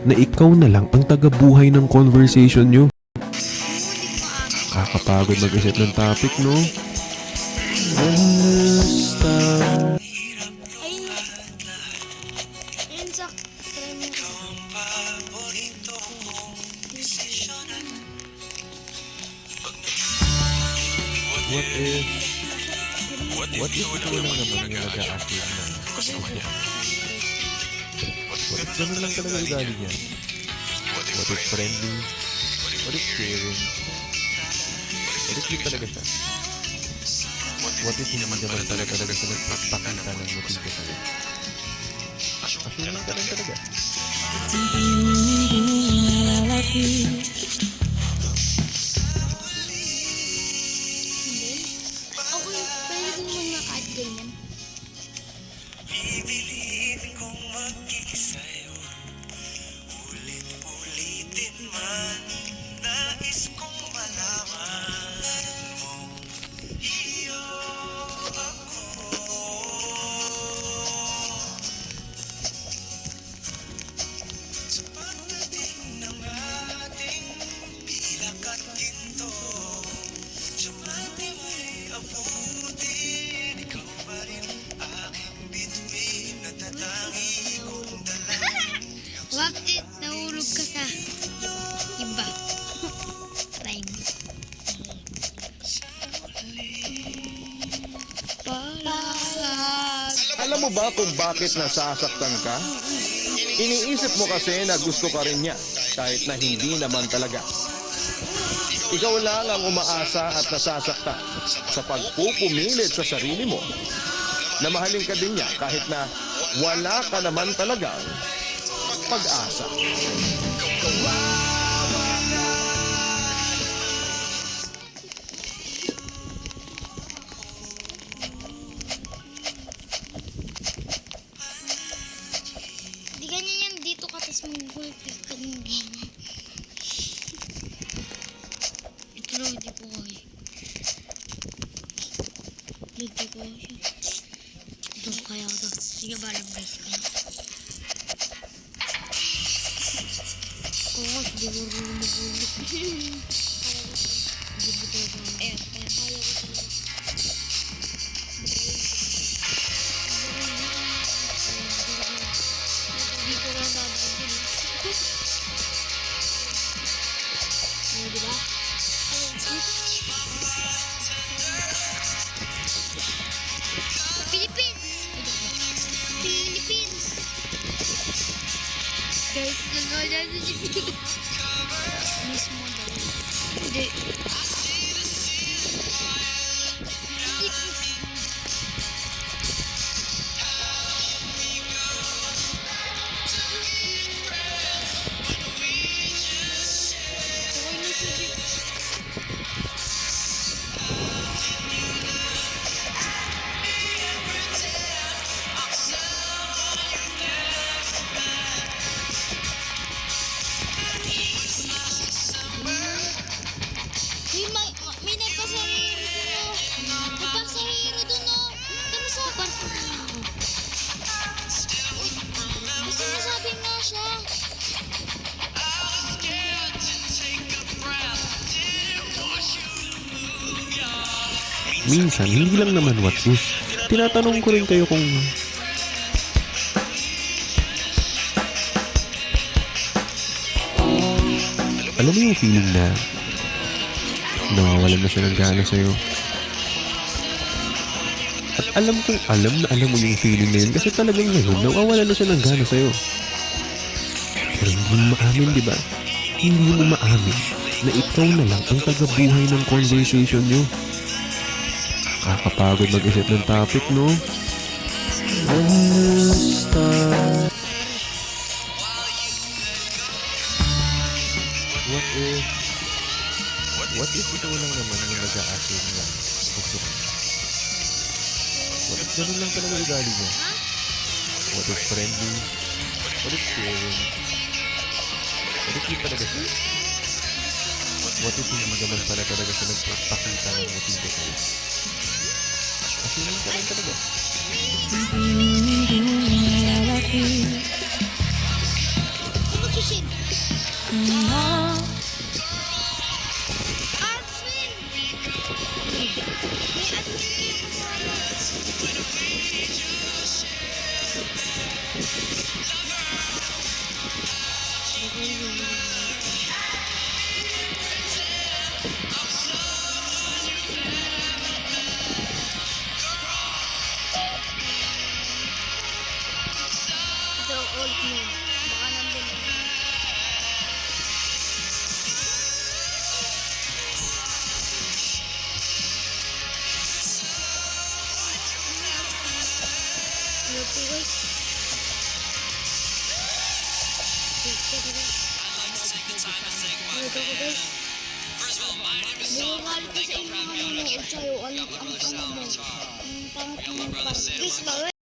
na ikaw na lang ang tagabuhay ng conversation nyo. Kakapagod mag-isip ng topic, no? Ayun. Ayun sa try mo. What if ito lang naman yung nag-a-active na gusto ko? What if ganun lang talaga ugali niya? What if friendly? What if caring? What if yun talaga siya? What if hindi naman talaga siya nagpapakita ng motibo sa'yo? Assume lang ka lang talaga. Okay, pwede ko naman na kahit ganyan. Pipiliin kong magkikasayo, ulit-ulitin man, nais kong malaman mong iyo ako. Sa pagdating ng ating pilak at ginto, sa mati may abutin, ikaw pa rin aking bituin, natatangi kong dalang. Bakit nahulog ka sa iba? Try mo. Palag. Alam mo ba kung bakit nasasaktan ka? Iniisip mo kasi na gusto ka rin niya, kahit na hindi naman talaga. Ikaw lang ang umaasa at nasasaktan sa pagpupumilit sa sarili mo na mahalin ka din niya kahit na wala ka naman talagang pag-asa. Di ganyan yan dito ka, tapos mag-click ka ng ganyan. Ito lang, hindi ko kaya. Hindi ko kaya. Ito kaya ako. Sige ba, lang-break ka. Oo, sige ko rin mag-ulit. Hindi mo talaga. Kaya kaya ko talaga. Dito lang dadaan din. Diba? Philippines! Philippines! Guys, nagawala sa Philippines. Mismo daw. Hindi. Okay na sige. May nagpasahero dun o. Nagpasahero dun o. Tapos sa barko na ako. Uy, gusto nasabi nga siya. Minsan, hindi lang naman what if. Tinatanong ko rin kayo kung alam mo yung feeling na nawawalan na siya ng gana sa'yo. At alam kong alam mo yung feeling na yun kasi talagang ngayon nawawalan na siya ng gana sa'yo. Pero hindi mo maamin, di ba? Hindi mo maamin na ikaw na lang ang tagabuhay ng conversation nyo. Kakapagod mag-isip ng topic, no? What if ito lang naman yung nag-a-active na gusto ko? What if ganun lang talaga ugali niya? What if friendly? What if caring? What if yun talaga siya? What if hindi naman pala talaga siya nagpapakita ng motibo sa'yo? Assume lang ka lang talaga. Ano Kishin. Arvin! May admin kayo kasama. Ito ang old man. Baka nandun. Ano po guys? Sige guys. Ano ko guys? Bumabalik ko sa inyo mga nanonood sa'yo. Ang pangit mo. Guys, bawal.